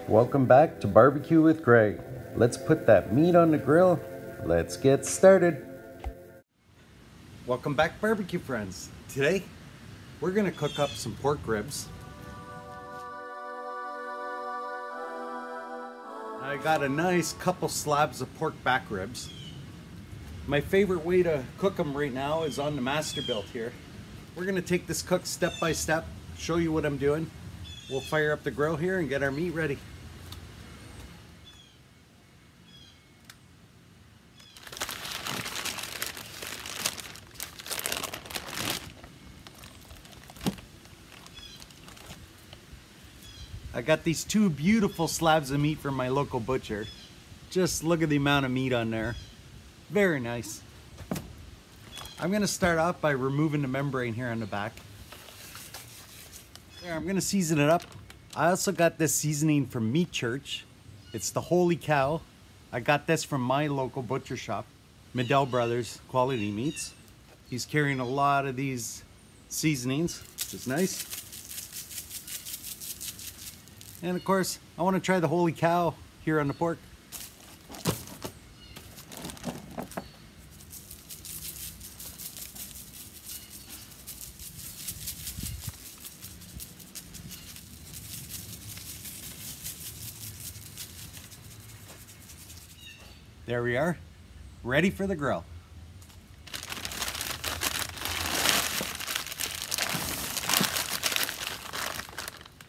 Welcome back to Barbecue with Greg. Let's put that meat on the grill. Let's get started. Welcome back, barbecue friends. Today, we're gonna cook up some pork ribs. I got a nice couple slabs of pork back ribs. My favorite way to cook them right now is on the Masterbuilt here. We're gonna take this cook step by step, show you what I'm doing. We'll fire up the grill here and get our meat ready. I got these two beautiful slabs of meat from my local butcher. Just look at the amount of meat on there. Very nice. I'm gonna start off by removing the membrane here on the back. There, I'm gonna season it up. I also got this seasoning from Meat Church. It's the Holy Cow. I got this from my local butcher shop, Medell Brothers Quality Meats. He's carrying a lot of these seasonings, which is nice. And of course, I want to try the Holy Cow here on the pork. There we are, ready for the grill.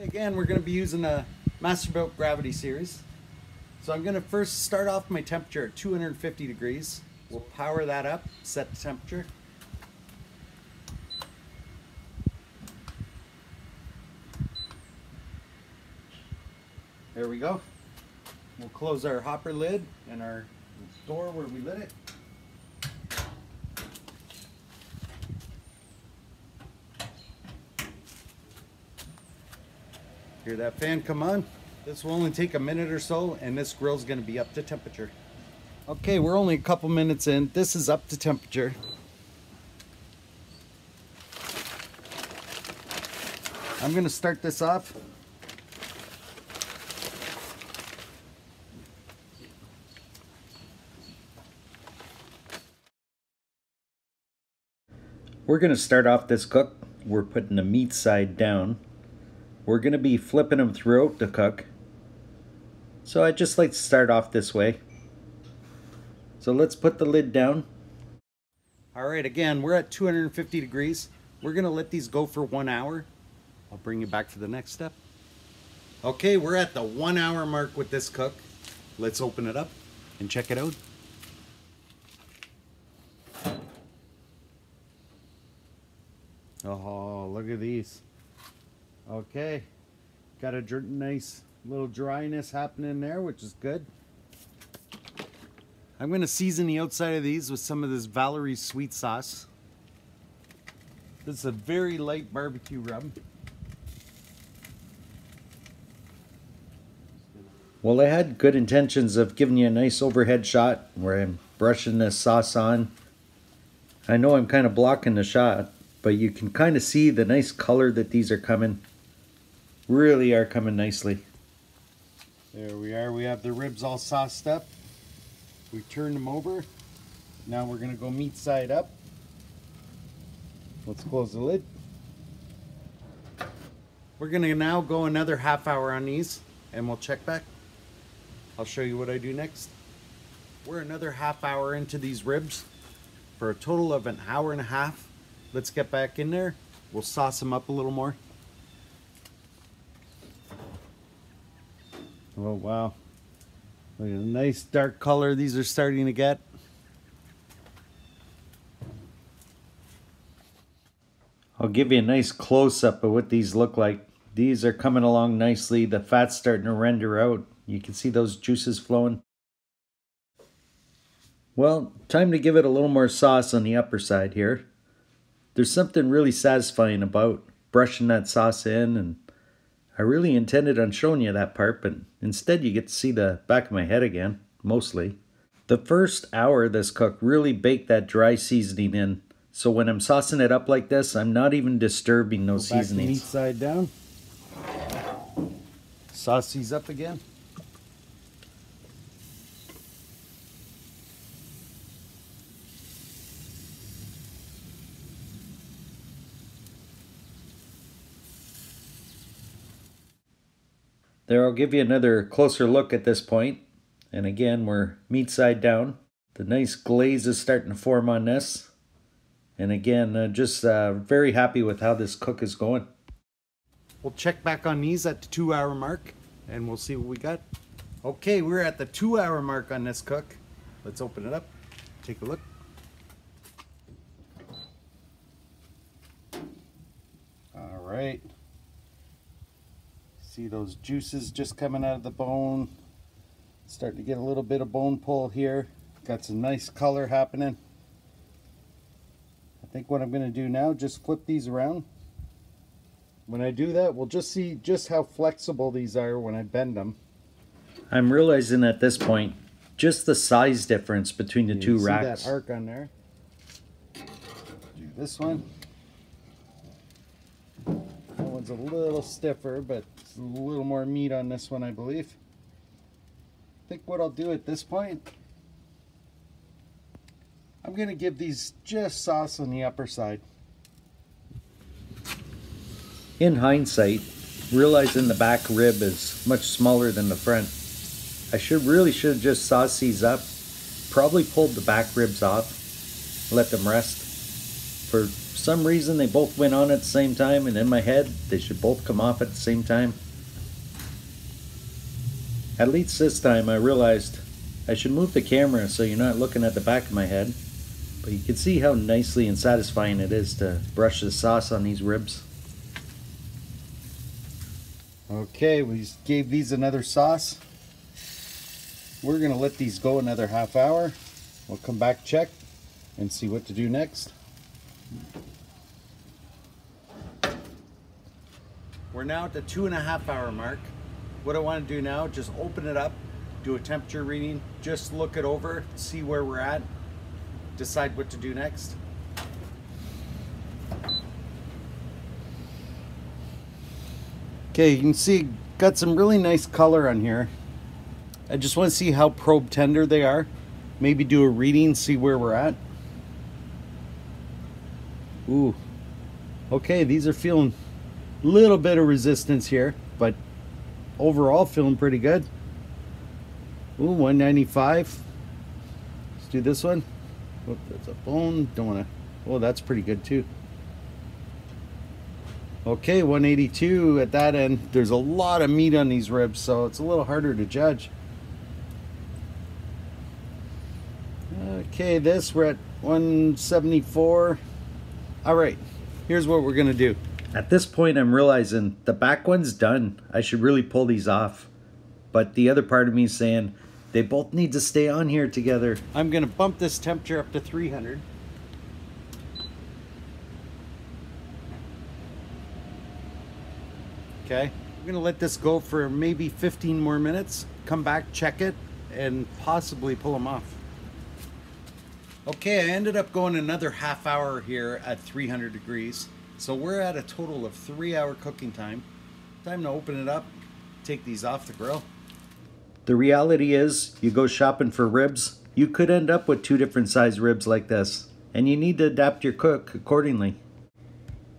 Again, we're going to be using a Masterbuilt Gravity Series. So I'm going to first start off my temperature at 250 degrees. We'll power that up, set the temperature. There we go. We'll close our hopper lid and our door where we lit it. Hear that fan come on? This will only take a minute or so and this grill's gonna be up to temperature. Okay, we're only a couple minutes in. This is up to temperature. I'm gonna start this off. We're gonna start off this cook. We're putting the meat side down. We're going to be flipping them throughout the cook. So I just like to start off this way. So let's put the lid down. Alright, again, we're at 250 degrees. We're going to let these go for 1 hour. I'll bring you back to the next step. Okay, we're at the 1 hour mark with this cook. Let's open it up and check it out. Oh, look at these. Okay, got a nice little dryness happening there, which is good. I'm going to season the outside of these with some of this Valerie sweet sauce. This is a very light barbecue rub. Well, I had good intentions of giving you a nice overhead shot where I'm brushing this sauce on. I know I'm kind of blocking the shot, but you can kind of see the nice color that these are coming. Really are coming nicely. There we are. We have the ribs all sauced up. We turn them over. Now we're going to go meat side up. Let's close the lid. We're going to now go another half hour on these and we'll check back. I'll show you what I do next. We're another half hour into these ribs for a total of an hour and a half. Let's get back in there. We'll sauce them up a little more. Oh wow, look at the nice dark color these are starting to get. I'll give you a nice close-up of what these look like. These are coming along nicely. The fat's starting to render out. You can see those juices flowing. Well, time to give it a little more sauce on the upper side here. There's something really satisfying about brushing that sauce in, and I really intended on showing you that part, but instead you get to see the back of my head again, mostly. The first hour of this cook really baked that dry seasoning in, so when I'm saucing it up like this, I'm not even disturbing those seasonings. Meat side down. Sauce these up again. There, I'll give you another closer look at this point. And again, we're meat side down. The nice glaze is starting to form on this. And again, just very happy with how this cook is going. We'll check back on these at the 2-hour mark and we'll see what we got. Okay, we're at the 2-hour mark on this cook. Let's open it up, take a look. All right. See those juices just coming out of the bone. Starting to get a little bit of bone pull here. Got some nice color happening. I think what I'm going to do now, just flip these around. When I do that, we'll just see just how flexible these are when I bend them. I'm realizing at this point, just the size difference between the two racks. See that arc on there? Do this one. That one's a little stiffer, but a little more meat on this one, I believe. I think what I'll do at this point, I'm going to give these just sauce on the upper side. In hindsight, realizing the back rib is much smaller than the front, I really should have just sauced these up, probably pulled the back ribs off, let them rest. For some reason they both went on at the same time, and in my head they should both come off at the same time. At least this time I realized I should move the camera so you're not looking at the back of my head, but you can see how nicely and satisfying it is to brush the sauce on these ribs. Okay, we gave these another sauce. We're gonna let these go another half hour. We'll come back, check, and see what to do next. We're now at the 2.5 hour mark. What I want to do now, just open it up, do a temperature reading, just look it over, see where we're at, decide what to do next. Okay, you can see got some really nice color on here. I just want to see how probe tender they are. Maybe do a reading, see where we're at. Ooh, okay, these are feeling a little bit of resistance here, but overall feeling pretty good. Ooh, 195. Let's do this one. Oh, that's a bone. Don't want to. Oh, that's pretty good too. Okay, 182 at that end. There's a lot of meat on these ribs, so it's a little harder to judge. Okay, this we're at 174. All right, here's what we're gonna do. At this point, I'm realizing the back one's done. I should really pull these off. But the other part of me is saying they both need to stay on here together. I'm gonna bump this temperature up to 300. Okay, I'm gonna let this go for maybe 15 more minutes. Come back, check it, and possibly pull them off. Okay, I ended up going another half hour here at 300 degrees. So we're at a total of 3-hour cooking time. Time to open it up, take these off the grill. The reality is, you go shopping for ribs, you could end up with 2 different size ribs like this, and you need to adapt your cook accordingly.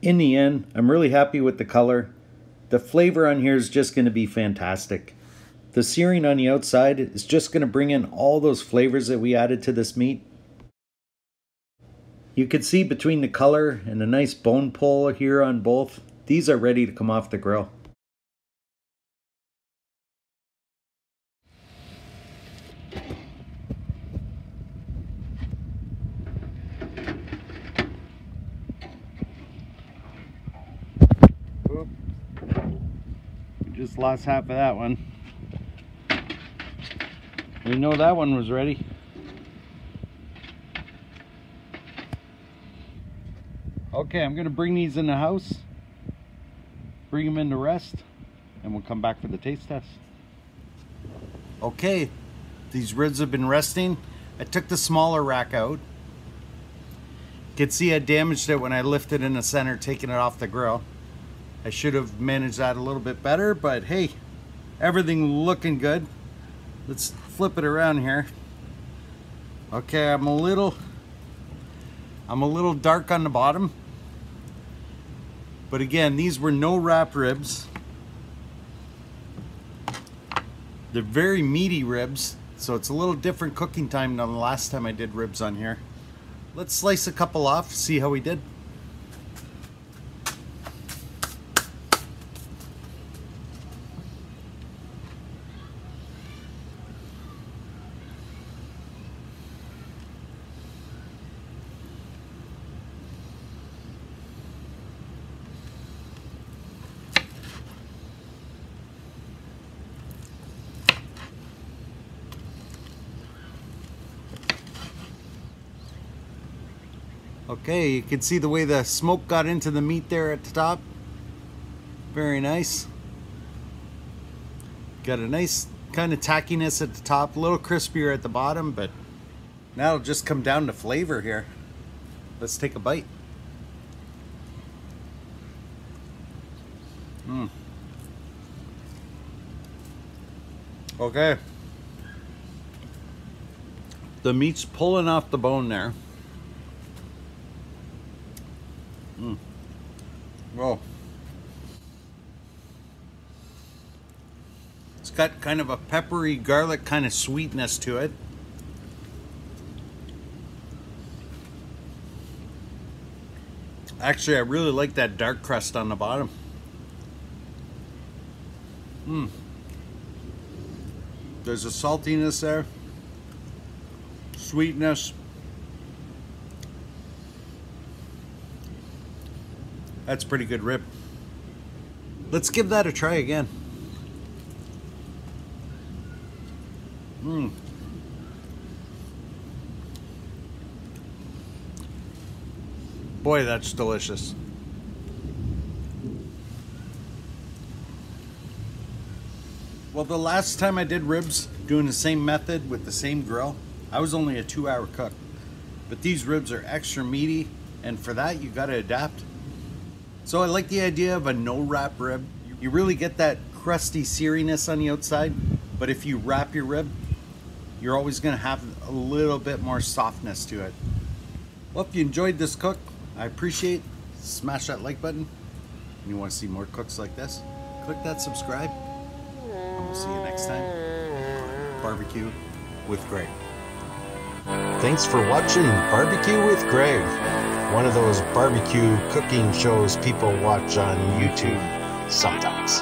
In the end, I'm really happy with the color. The flavor on here is just going to be fantastic. The searing on the outside is just going to bring in all those flavors that we added to this meat. You can see between the color and the nice bone pull here on both, these are ready to come off the grill. Oop. We just lost half of that one. We know that one was ready. Okay, I'm gonna bring these in the house, bring them in to rest, and we'll come back for the taste test. Okay, these ribs have been resting. I took the smaller rack out. You can see I damaged it when I lifted in the center, taking it off the grill. I should have managed that a little bit better, but hey, Everything looking good. Let's flip it around here. Okay, I'm a little dark on the bottom. But again, these were no wrap ribs. They're very meaty ribs, so it's a little different cooking time than the last time I did ribs on here. Let's slice a couple off, see how we did. Okay, you can see the way the smoke got into the meat there at the top. Very nice. Got a nice kind of tackiness at the top, a little crispier at the bottom, but now it'll just come down to flavor here. Let's take a bite. Okay. The meat's pulling off the bone there. Well, it's got kind of a peppery garlic kind of sweetness to it. Actually, I really like that dark crust on the bottom. There's a saltiness there, sweetness. That's pretty good rib. Let's give that a try again. Boy, that's delicious. Well, the last time I did ribs doing the same method with the same grill, I was only a 2-hour cook. But these ribs are extra meaty, and for that you gotta adapt. So I like the idea of a no wrap rib. You really get that crusty seariness on the outside, but if you wrap your rib, you're always gonna have a little bit more softness to it. Well, if you enjoyed this cook, I appreciate it. Smash that like button. And you wanna see more cooks like this, click that subscribe. And we'll see you next time. Barbecue with Greg. Thanks for watching Barbecue with Greg. One of those barbecue cooking shows people watch on YouTube sometimes.